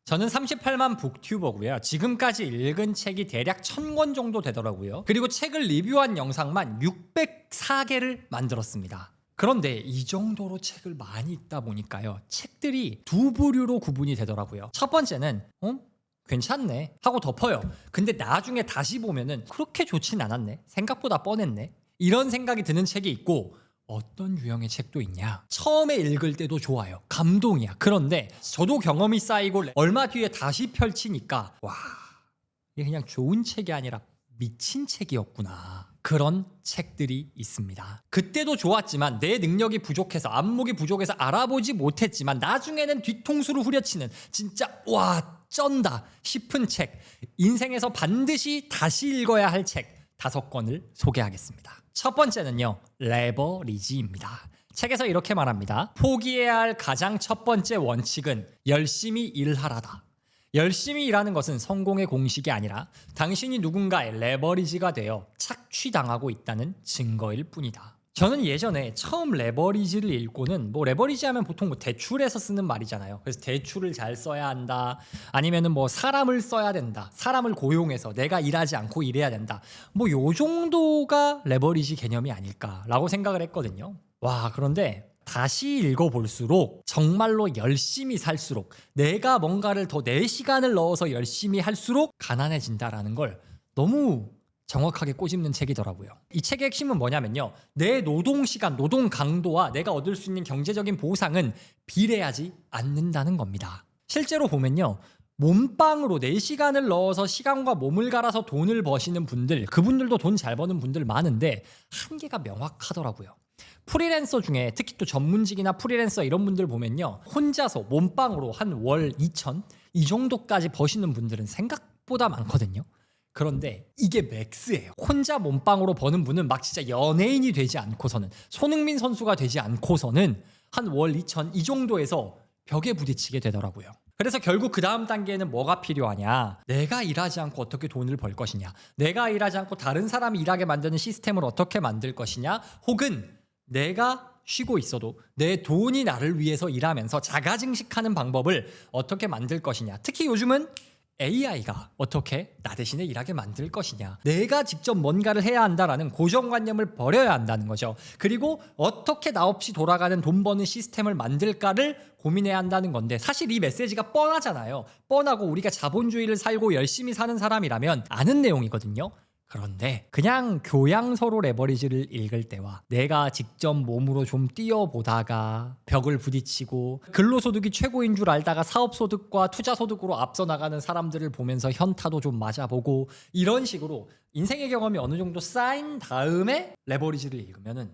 저는 38만 북튜버고요. 지금까지 읽은 책이 대략 1000권 정도 되더라고요. 그리고 책을 리뷰한 영상만 604개를 만들었습니다. 그런데 이 정도로 책을 많이 읽다 보니까요. 책들이 두 부류로 구분이 되더라고요. 첫 번째는 괜찮네 하고 덮어요. 근데 나중에 다시 보면은 그렇게 좋진 않았네. 생각보다 뻔했네. 이런 생각이 드는 책이 있고, 어떤 유형의 책도 있냐? 처음에 읽을 때도 좋아요. 감동이야. 그런데 저도 경험이 쌓이고 얼마 뒤에 다시 펼치니까 와, 이게 그냥 좋은 책이 아니라 미친 책이었구나. 그런 책들이 있습니다. 그때도 좋았지만 내 능력이 부족해서, 안목이 부족해서 알아보지 못했지만 나중에는 뒤통수를 후려치는 진짜 와 쩐다 싶은 책, 인생에서 반드시 다시 읽어야 할 책 5권을 소개하겠습니다. 첫 번째는요, 레버리지입니다. 책에서 이렇게 말합니다. 포기해야 할 가장 첫 번째 원칙은 열심히 일하라다. 열심히 일하는 것은 성공의 공식이 아니라 당신이 누군가의 레버리지가 되어 착취당하고 있다는 증거일 뿐이다. 저는 예전에 처음 레버리지를 읽고는 레버리지 하면 보통 대출에서 쓰는 말이잖아요. 그래서 대출을 잘 써야 한다. 아니면은 사람을 써야 된다. 사람을 고용해서 내가 일하지 않고 일해야 된다. 요 정도가 레버리지 개념이 아닐까라고 생각을 했거든요. 와, 그런데 다시 읽어볼수록 정말로 열심히 살수록, 내가 뭔가를 더 내 시간을 넣어서 열심히 할수록 가난해진다라는 걸 너무 정확하게 꼬집는 책이더라고요. 이 책의 핵심은 뭐냐면요, 내 노동시간, 노동 강도와 내가 얻을 수 있는 경제적인 보상은 비례하지 않는다는 겁니다. 실제로 보면요, 몸빵으로 내 시간을 넣어서 시간과 몸을 갈아서 돈을 버시는 분들, 그분들도 돈 잘 버는 분들 많은데 한계가 명확하더라고요. 프리랜서 중에 특히 또 전문직이나 프리랜서 이런 분들 보면요, 혼자서 몸빵으로 한 월 2천 이 정도까지 버시는 분들은 생각보다 많거든요. 그런데 이게 맥스예요. 혼자 몸빵으로 버는 분은 막 진짜 연예인이 되지 않고서는, 손흥민 선수가 되지 않고서는 한 월 2천 이 정도에서 벽에 부딪히게 되더라고요. 그래서 결국 그 다음 단계에는 뭐가 필요하냐? 내가 일하지 않고 어떻게 돈을 벌 것이냐? 내가 일하지 않고 다른 사람이 일하게 만드는 시스템을 어떻게 만들 것이냐? 혹은 내가 쉬고 있어도 내 돈이 나를 위해서 일하면서 자가증식하는 방법을 어떻게 만들 것이냐? 특히 요즘은 AI가 어떻게 나 대신에 일하게 만들 것이냐, 내가 직접 뭔가를 해야 한다라는 고정관념을 버려야 한다는 거죠. 그리고 어떻게 나 없이 돌아가는 돈 버는 시스템을 만들까를 고민해야 한다는 건데, 사실 이 메시지가 뻔하잖아요. 뻔하고 우리가 자본주의를 살고 열심히 사는 사람이라면 아는 내용이거든요. 그런데 그냥 교양서로 레버리지를 읽을 때와 내가 직접 몸으로 좀 뛰어보다가 벽을 부딪히고 근로소득이 최고인 줄 알다가 사업소득과 투자소득으로 앞서 나가는 사람들을 보면서 현타도 좀 맞아보고, 이런 식으로 인생의 경험이 어느 정도 쌓인 다음에 레버리지를 읽으면은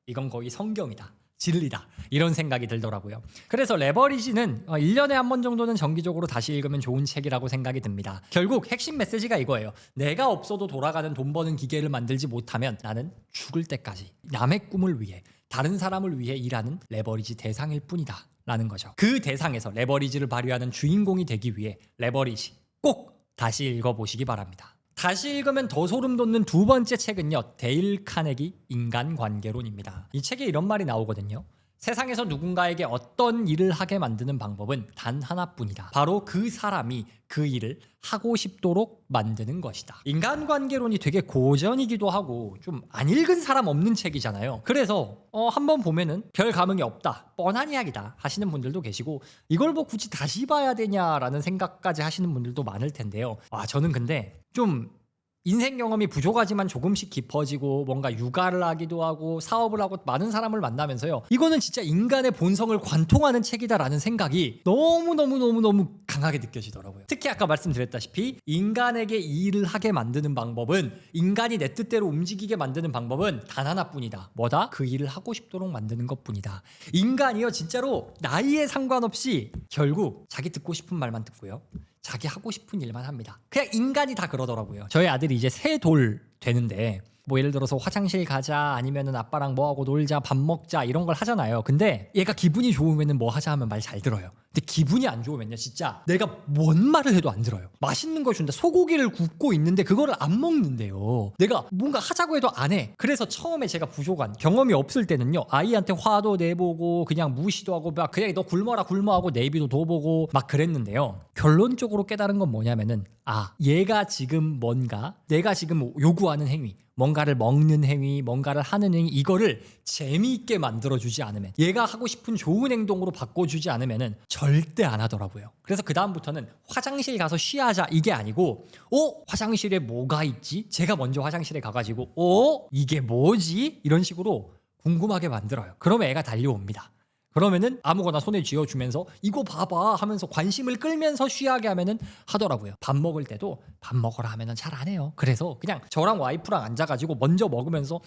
이건 거의 성경이다, 진리다, 이런 생각이 들더라고요. 그래서 레버리지는 1년에 한 번 정도는 정기적으로 다시 읽으면 좋은 책이라고 생각이 듭니다. 결국 핵심 메시지가 이거예요. 내가 없어도 돌아가는 돈 버는 기계를 만들지 못하면 나는 죽을 때까지 남의 꿈을 위해, 다른 사람을 위해 일하는 레버리지 대상일 뿐이다 라는 거죠. 그 대상에서 레버리지를 발휘하는 주인공이 되기 위해 레버리지 꼭 다시 읽어보시기 바랍니다. 다시 읽으면 더 소름 돋는 두 번째 책은요, 데일 카네기 인간관계론입니다. 이 책에 이런 말이 나오거든요. 세상에서 누군가에게 어떤 일을 하게 만드는 방법은 단 하나뿐이다. 바로 그 사람이 그 일을 하고 싶도록 만드는 것이다. 인간관계론이 되게 고전이기도 하고 좀 안 읽은 사람 없는 책이잖아요. 그래서 한번 보면은 별 감흥이 없다, 뻔한 이야기다 하시는 분들도 계시고, 이걸 굳이 다시 봐야 되냐라는 생각까지 하시는 분들도 많을 텐데요. 저는 근데 좀 인생 경험이 부족하지만 조금씩 깊어지고 뭔가 육아를 하기도 하고 사업을 하고 많은 사람을 만나면서요, 이거는 진짜 인간의 본성을 관통하는 책이다라는 생각이 너무너무 강하게 느껴지더라고요. 특히 아까 말씀드렸다시피 인간에게 이 일을 하게 만드는 방법은, 인간이 내 뜻대로 움직이게 만드는 방법은 단 하나뿐이다. 뭐다? 그 일을 하고 싶도록 만드는 것뿐이다. 인간이요, 진짜로 나이에 상관없이 결국 자기 듣고 싶은 말만 듣고요, 자기 하고 싶은 일만 합니다. 그냥 인간이 다 그러더라고요. 저희 아들이 이제 3돌 되는데 예를 들어서 화장실 가자, 아니면은 아빠랑 뭐하고 놀자, 밥 먹자, 이런 걸 하잖아요. 근데 얘가 기분이 좋으면은 뭐 하자 하면 말 잘 들어요. 근데 기분이 안 좋으면요 진짜 내가 뭔 말을 해도 안 들어요. 맛있는 걸 준다. 소고기를 굽고 있는데 그거를 안 먹는데요. 내가 뭔가 하자고 해도 안 해. 그래서 처음에 제가 부족한 경험이 없을 때는요 아이한테 화도 내보고 그냥 무시도 하고 막 그냥 너 굶어라 하고 내비도 둬보고 막 그랬는데요. 결론적으로 깨달은 건 뭐냐면은 얘가 지금 뭔가 내가 지금 요구하는 행위, 뭔가를 먹는 행위, 뭔가를 하는 행위, 이거를 재미있게 만들어주지 않으면, 얘가 하고 싶은 좋은 행동으로 바꿔주지 않으면은 절대 안 하더라고요. 그래서 그 다음부터는 화장실 가서 쉬하자 이게 아니고 화장실에 뭐가 있지? 제가 먼저 화장실에 가가지고 이게 뭐지? 이런 식으로 궁금하게 만들어요. 그러면 애가 달려옵니다. 그러면은 아무거나 손에 쥐어주면서 이거 봐봐 하면서 관심을 끌면서 쉬하게 하면은 하더라고요. 밥 먹을 때도 밥 먹으라 하면은 잘 안 해요. 그래서 그냥 저랑 와이프랑 앉아가지고 먼저 먹으면서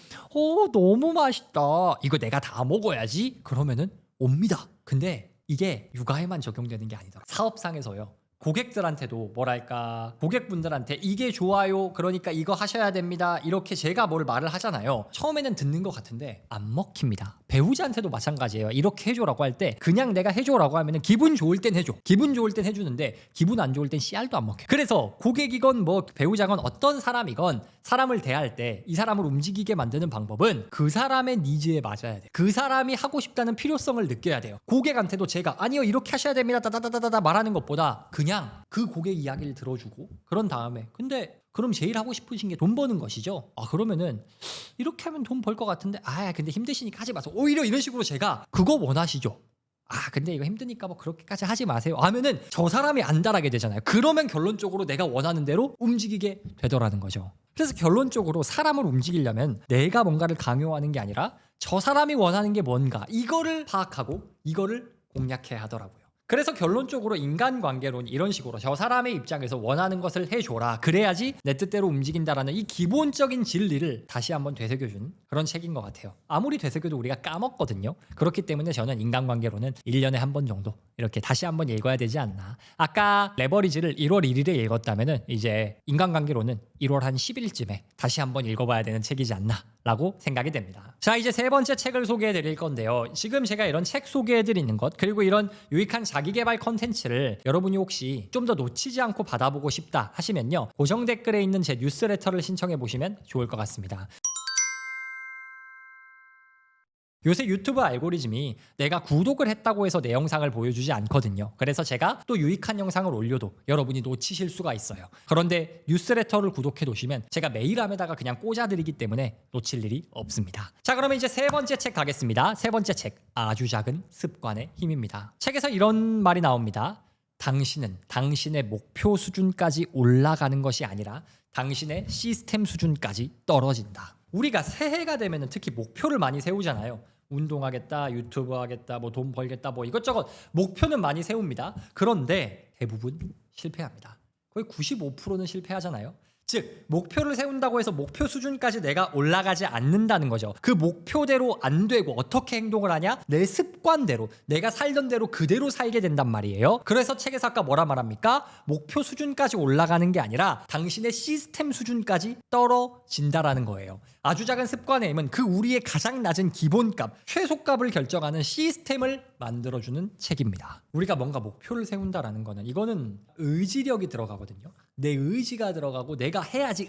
너무 맛있다. 이거 내가 다 먹어야지. 그러면은 옵니다. 근데 이게 육아에만 적용되는 게 아니더라고요. 사업상에서요. 고객들한테도 뭐랄까 고객분들한테 이게 좋아요 그러니까 이거 하셔야 됩니다 이렇게 제가 뭘 말을 하잖아요. 처음에는 듣는 것 같은데 안 먹힙니다. 배우자한테도 마찬가지예요. 이렇게 해줘라고 할 때 그냥 내가 해줘라고 하면은 기분 좋을 땐 해줘, 기분 좋을 땐 해주는데 기분 안 좋을 땐 씨알도 안 먹혀. 그래서 고객이건 뭐 배우자건 어떤 사람이건 사람을 대할 때 이 사람을 움직이게 만드는 방법은 그 사람의 니즈에 맞아야 돼. 그 사람이 하고 싶다는 필요성을 느껴야 돼요. 고객한테도 제가 아니요 이렇게 하셔야 됩니다 다다다다다 말하는 것보다 그냥 그 고객 이야기를 들어주고 그런 다음에 근데 그럼 제일 하고 싶으신 게 돈 버는 것이죠. 그러면은 이렇게 하면 돈 벌 것 같은데 근데 힘드시니까 하지 마세요. 오히려 이런 식으로 제가 그거 원하시죠? 근데 이거 힘드니까 뭐 그렇게까지 하지 마세요 하면은 저 사람이 안달하게 되잖아요. 그러면 결론적으로 내가 원하는 대로 움직이게 되더라는 거죠. 그래서 결론적으로 사람을 움직이려면 내가 뭔가를 강요하는 게 아니라 저 사람이 원하는 게 뭔가 이거를 파악하고 이거를 공략해야 하더라고요. 그래서 결론적으로 인간관계론 이런 식으로 저 사람의 입장에서 원하는 것을 해줘라 그래야지 내 뜻대로 움직인다라는 이 기본적인 진리를 다시 한번 되새겨준 그런 책인 것 같아요. 아무리 되새겨도 우리가 까먹거든요. 그렇기 때문에 저는 인간관계론은 1년에 한 번 정도 이렇게 다시 한번 읽어야 되지 않나. 아까 레버리지를 1월 1일에 읽었다면은 이제 인간관계론은 1월 한 10일쯤에 다시 한번 읽어봐야 되는 책이지 않나 라고 생각이 됩니다. 자, 이제 세 번째 책을 소개해 드릴 건데요. 지금 제가 이런 책 소개해 드리는 것 그리고 이런 유익한 자기개발 컨텐츠를 여러분이 혹시 좀 더 놓치지 않고 받아보고 싶다 하시면요. 고정 댓글에 있는 제 뉴스레터를 신청해 보시면 좋을 것 같습니다. 요새 유튜브 알고리즘이 내가 구독을 했다고 해서 내 영상을 보여주지 않거든요. 그래서 제가 또 유익한 영상을 올려도 여러분이 놓치실 수가 있어요. 그런데 뉴스레터를 구독해 놓으시면 제가 메일함에다가 그냥 꽂아드리기 때문에 놓칠 일이 없습니다. 자, 그러면 이제 세 번째 책 가겠습니다. 세 번째 책, 아주 작은 습관의 힘입니다. 책에서 이런 말이 나옵니다. 당신은 당신의 목표 수준까지 올라가는 것이 아니라 당신의 시스템 수준까지 떨어진다. 우리가 새해가 되면 특히 목표를 많이 세우잖아요. 운동하겠다, 유튜브 하겠다, 뭐 돈 벌겠다, 뭐 이것저것 목표는 많이 세웁니다. 그런데 대부분 실패합니다. 거의 95%는 실패하잖아요. 즉 목표를 세운다고 해서 목표 수준까지 내가 올라가지 않는다는 거죠. 그 목표대로 안 되고 어떻게 행동을 하냐? 내 습관대로 내가 살던 대로 그대로 살게 된단 말이에요. 그래서 책에서 아까 뭐라 말합니까? 목표 수준까지 올라가는 게 아니라 당신의 시스템 수준까지 떨어진다라는 거예요. 아주 작은 습관의 힘은 그 우리의 가장 낮은 기본값, 최소값을 결정하는 시스템을 만들어주는 책입니다. 우리가 뭔가 목표를 세운다라는 거는 이거는 의지력이 들어가거든요. 내 의지가 들어가고 내가 해야지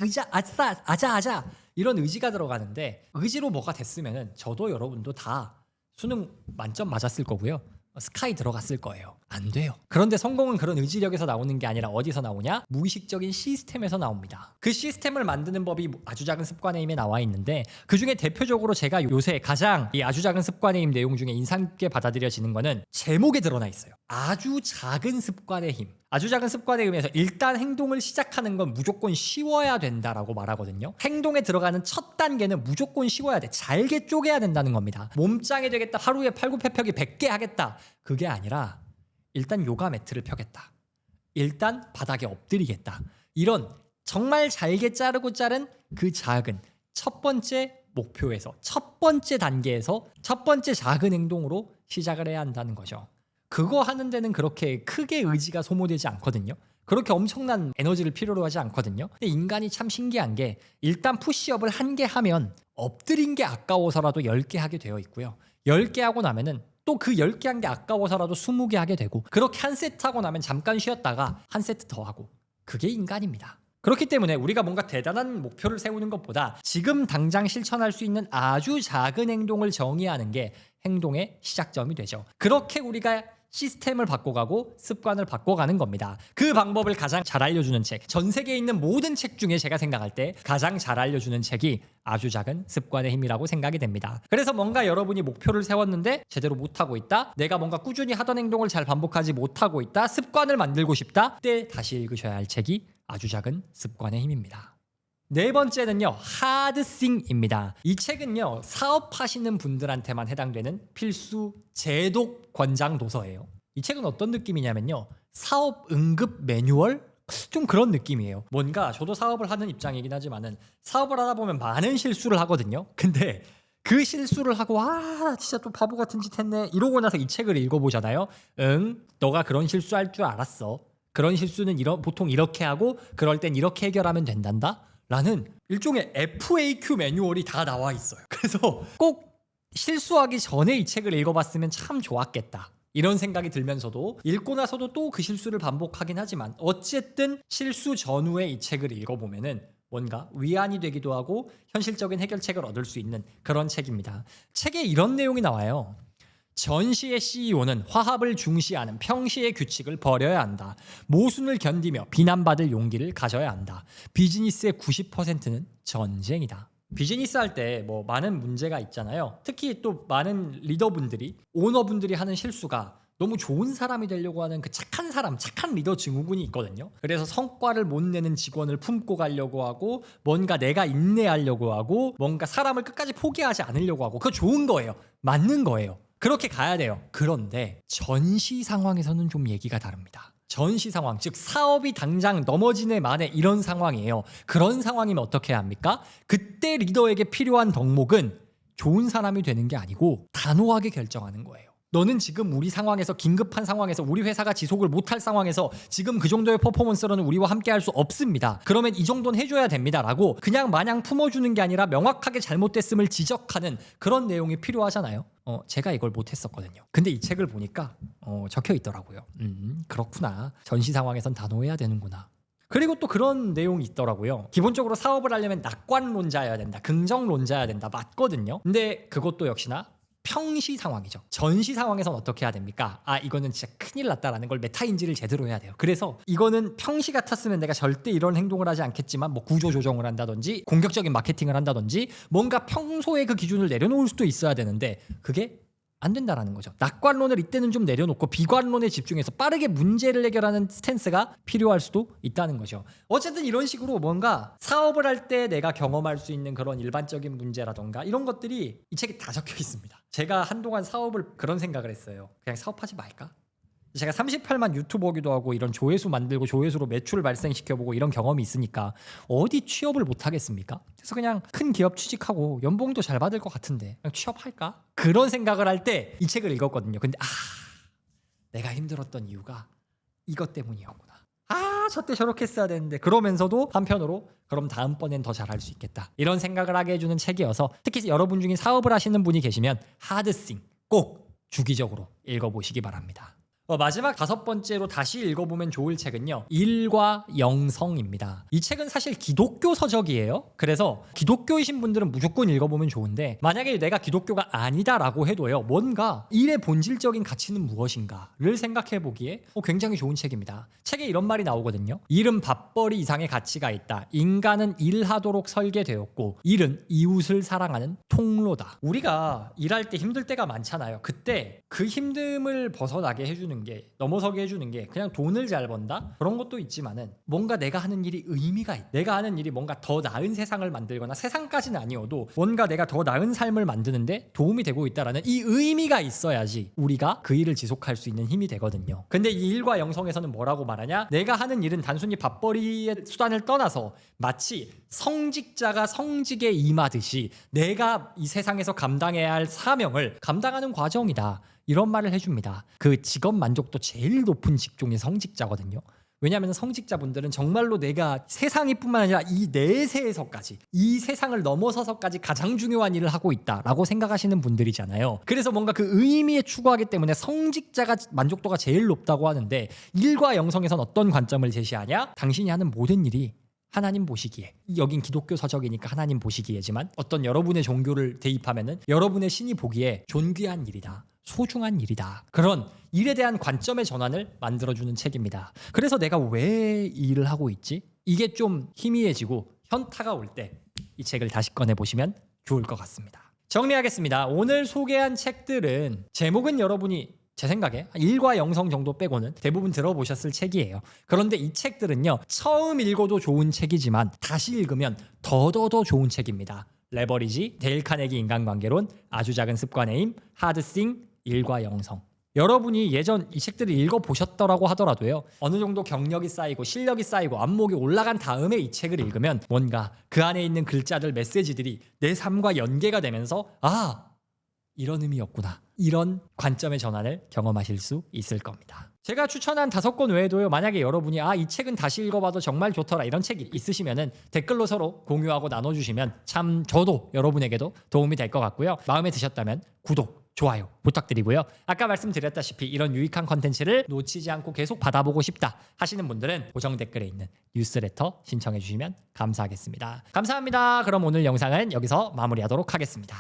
아자 이런 의지가 들어가는데 의지로 뭐가 됐으면은 저도 여러분도 다 수능 만점 맞았을 거고요. 스카이 들어갔을 거예요. 안 돼요. 그런데 성공은 그런 의지력에서 나오는 게 아니라 어디서 나오냐? 무의식적인 시스템에서 나옵니다. 그 시스템을 만드는 법이 아주 작은 습관의 힘에 나와 있는데 그중에 대표적으로 제가 요새 가장 이 아주 작은 습관의 힘 내용 중에 인상 깊게 받아들여지는 거는 제목에 드러나 있어요. 아주 작은 습관의 힘. 아주 작은 습관의 힘에서 일단 행동을 시작하는 건 무조건 쉬워야 된다라고 말하거든요. 행동에 들어가는 첫 단계는 무조건 쉬워야 돼. 잘게 쪼개야 된다는 겁니다. 몸짱이 되겠다. 하루에 팔굽혀펴기 100개 하겠다. 그게 아니라 일단 요가 매트를 펴겠다. 일단 바닥에 엎드리겠다. 이런 정말 잘게 자르고 자른 그 작은 첫 번째 목표에서 첫 번째 단계에서 첫 번째 작은 행동으로 시작을 해야 한다는 거죠. 그거 하는 데는 그렇게 크게 의지가 소모되지 않거든요. 그렇게 엄청난 에너지를 필요로 하지 않거든요. 근데 인간이 참 신기한 게 일단 푸시업을 1개 하면 엎드린 게 아까워서라도 10개 하게 되어 있고요. 10개 하고 나면은 또 그 10개 한 게 아까워서라도 20개 하게 되고 그렇게 한 세트 하고 나면 잠깐 쉬었다가 한 세트 더 하고 그게 인간입니다. 그렇기 때문에 우리가 뭔가 대단한 목표를 세우는 것보다 지금 당장 실천할 수 있는 아주 작은 행동을 정의하는 게 행동의 시작점이 되죠. 그렇게 우리가 시스템을 바꿔가고 습관을 바꿔가는 겁니다. 그 방법을 가장 잘 알려주는 책, 전 세계에 있는 모든 책 중에 제가 생각할 때 가장 잘 알려주는 책이 아주 작은 습관의 힘이라고 생각이 됩니다. 그래서 뭔가 여러분이 목표를 세웠는데 제대로 못하고 있다, 내가 뭔가 꾸준히 하던 행동을 잘 반복하지 못하고 있다, 습관을 만들고 싶다, 그때 다시 읽으셔야 할 책이 아주 작은 습관의 힘입니다. 네 번째는요, 하드싱입니다. 이 책은요, 사업하시는 분들한테만 해당되는 필수 제독 권장 도서예요. 이 책은 어떤 느낌이냐면요, 사업 응급 매뉴얼? 좀 그런 느낌이에요. 뭔가 저도 사업을 하는 입장이긴 하지만은 사업을 하다 보면 많은 실수를 하거든요. 근데 그 실수를 하고 진짜 또 바보 같은 짓 했네 이러고 나서 이 책을 읽어보잖아요. 너가 그런 실수할 줄 알았어. 그런 실수는 보통 이렇게 하고 그럴 땐 이렇게 해결하면 된단다 라는 일종의 FAQ 매뉴얼이 다 나와 있어요. 그래서 꼭 실수하기 전에 이 책을 읽어봤으면 참 좋았겠다 이런 생각이 들면서도 읽고 나서도 또 그 실수를 반복하긴 하지만 어쨌든 실수 전후에 이 책을 읽어보면은 뭔가 위안이 되기도 하고 현실적인 해결책을 얻을 수 있는 그런 책입니다. 책에 이런 내용이 나와요. 전시의 CEO는 화합을 중시하는 평시의 규칙을 버려야 한다. 모순을 견디며 비난받을 용기를 가져야 한다. 비즈니스의 90%는 전쟁이다. 비즈니스 할 때 뭐 많은 문제가 있잖아요. 특히 또 많은 리더분들이, 오너분들이 하는 실수가 너무 좋은 사람이 되려고 하는 그 착한 사람, 착한 리더 증후군이 있거든요. 그래서 성과를 못 내는 직원을 품고 가려고 하고 뭔가 내가 인내하려고 하고 뭔가 사람을 끝까지 포기하지 않으려고 하고 그거 좋은 거예요. 맞는 거예요. 그렇게 가야 돼요. 그런데 전시 상황에서는 좀 얘기가 다릅니다. 전시 상황, 즉 사업이 당장 넘어지네 마네 이런 상황이에요. 그런 상황이면 어떻게 해야 합니까? 그때 리더에게 필요한 덕목은 좋은 사람이 되는 게 아니고 단호하게 결정하는 거예요. 너는 지금 우리 상황에서, 긴급한 상황에서, 우리 회사가 지속을 못할 상황에서 지금 그 정도의 퍼포먼스로는 우리와 함께 할 수 없습니다. 그러면 이 정도는 해줘야 됩니다 라고 그냥 마냥 품어주는 게 아니라 명확하게 잘못됐음을 지적하는 그런 내용이 필요하잖아요. 제가 이걸 못했었거든요. 근데 이 책을 보니까 적혀 있더라고요. 그렇구나. 전시 상황에선 단호해야 되는구나. 그리고 또 그런 내용이 있더라고요. 기본적으로 사업을 하려면 낙관론자여야 된다, 긍정론자여야 된다, 맞거든요. 근데 그것도 역시나 평시 상황이죠. 전시 상황에서는 어떻게 해야 됩니까? 이거는 진짜 큰일 났다라는 걸 메타인지를 제대로 해야 돼요. 그래서 이거는 평시 같았으면 내가 절대 이런 행동을 하지 않겠지만 뭐 구조 조정을 한다든지 공격적인 마케팅을 한다든지 뭔가 평소에 그 기준을 내려놓을 수도 있어야 되는데 그게 안 된다라는 거죠. 낙관론을 이때는 좀 내려놓고 비관론에 집중해서 빠르게 문제를 해결하는 스탠스가 필요할 수도 있다는 거죠. 어쨌든 이런 식으로 뭔가 사업을 할 때 내가 경험할 수 있는 그런 일반적인 문제라던가 이런 것들이 이 책에 다 적혀 있습니다. 제가 한동안 사업을 그런 생각을 했어요. 그냥 사업하지 말까? 제가 38만 유튜버기도 하고 이런 조회수 만들고 조회수로 매출을 발생시켜보고 이런 경험이 있으니까 어디 취업을 못하겠습니까? 그래서 그냥 큰 기업 취직하고 연봉도 잘 받을 것 같은데 그냥 취업할까? 그런 생각을 할 때 이 책을 읽었거든요. 근데 내가 힘들었던 이유가 이것 때문이었구나. 저때 저렇게 했어야 되는데 그러면서도 한편으로 그럼 다음번엔 더 잘할 수 있겠다 이런 생각을 하게 해주는 책이어서 특히 여러분 중에 사업을 하시는 분이 계시면 하드싱 꼭 주기적으로 읽어보시기 바랍니다. 마지막 5번째로 다시 읽어보면 좋을 책은요, 일과 영성입니다. 이 책은 사실 기독교 서적이에요. 그래서 기독교이신 분들은 무조건 읽어보면 좋은데 만약에 내가 기독교가 아니다라고 해도요, 뭔가 일의 본질적인 가치는 무엇인가를 생각해보기에 굉장히 좋은 책입니다. 책에 이런 말이 나오거든요. 일은 밥벌이 이상의 가치가 있다. 인간은 일하도록 설계되었고 일은 이웃을 사랑하는 통로다. 우리가 일할 때 힘들 때가 많잖아요. 그때 그 힘듦을 벗어나게 해주는 게, 넘어서게 해주는 게 그냥 돈을 잘 번다? 그런 것도 있지만은 뭔가 내가 하는 일이 의미가 있다. 내가 하는 일이 뭔가 더 나은 세상을 만들거나 세상까지는 아니어도 뭔가 내가 더 나은 삶을 만드는데 도움이 되고 있다라는 이 의미가 있어야지 우리가 그 일을 지속할 수 있는 힘이 되거든요. 근데 이 일과 영성에서는 뭐라고 말하냐? 내가 하는 일은 단순히 밥벌이의 수단을 떠나서 마치 성직자가 성직에 임하듯이 내가 이 세상에서 감당해야 할 사명을 감당하는 과정이다. 이런 말을 해줍니다. 그 직업 만족도 제일 높은 직종이 성직자거든요. 왜냐하면 성직자분들은 정말로 내가 세상이뿐만 아니라 이 내세에서까지, 이 세상을 넘어서서까지 가장 중요한 일을 하고 있다라고 생각하시는 분들이잖아요. 그래서 뭔가 그 의미에 추구하기 때문에 성직자가 만족도가 제일 높다고 하는데, 일과 영성에선 어떤 관점을 제시하냐? 당신이 하는 모든 일이 하나님 보시기에, 여긴 기독교 서적이니까 하나님 보시기에지만 어떤 여러분의 종교를 대입하면은 여러분의 신이 보기에 존귀한 일이다, 소중한 일이다, 그런 일에 대한 관점의 전환을 만들어주는 책입니다. 그래서 내가 왜 이 일을 하고 있지? 이게 좀 희미해지고 현타가 올 때 이 책을 다시 꺼내보시면 좋을 것 같습니다. 정리하겠습니다. 오늘 소개한 책들은 제목은 여러분이 제 생각에 1과 영성 정도 빼고는 대부분 들어보셨을 책이에요. 그런데 이 책들은요, 처음 읽어도 좋은 책이지만 다시 읽으면 더더더 좋은 책입니다. 레버리지, 데일 카네기 인간관계론, 아주 작은 습관의 힘, 하드싱, 1과 영성. 여러분이 예전 이 책들을 읽어보셨더라고 하더라도요, 어느 정도 경력이 쌓이고 실력이 쌓이고 안목이 올라간 다음에 이 책을 읽으면 뭔가 그 안에 있는 글자들, 메시지들이 내 삶과 연계가 되면서 이런 의미였구나, 이런 관점의 전환을 경험하실 수 있을 겁니다. 제가 추천한 5권 외에도요, 만약에 여러분이 이 책은 다시 읽어봐도 정말 좋더라, 이런 책이 있으시면은 댓글로 서로 공유하고 나눠주시면 참 저도 여러분에게도 도움이 될 것 같고요. 마음에 드셨다면 구독, 좋아요 부탁드리고요. 아까 말씀드렸다시피 이런 유익한 컨텐츠를 놓치지 않고 계속 받아보고 싶다 하시는 분들은 고정 댓글에 있는 뉴스레터 신청해 주시면 감사하겠습니다. 감사합니다. 그럼 오늘 영상은 여기서 마무리하도록 하겠습니다.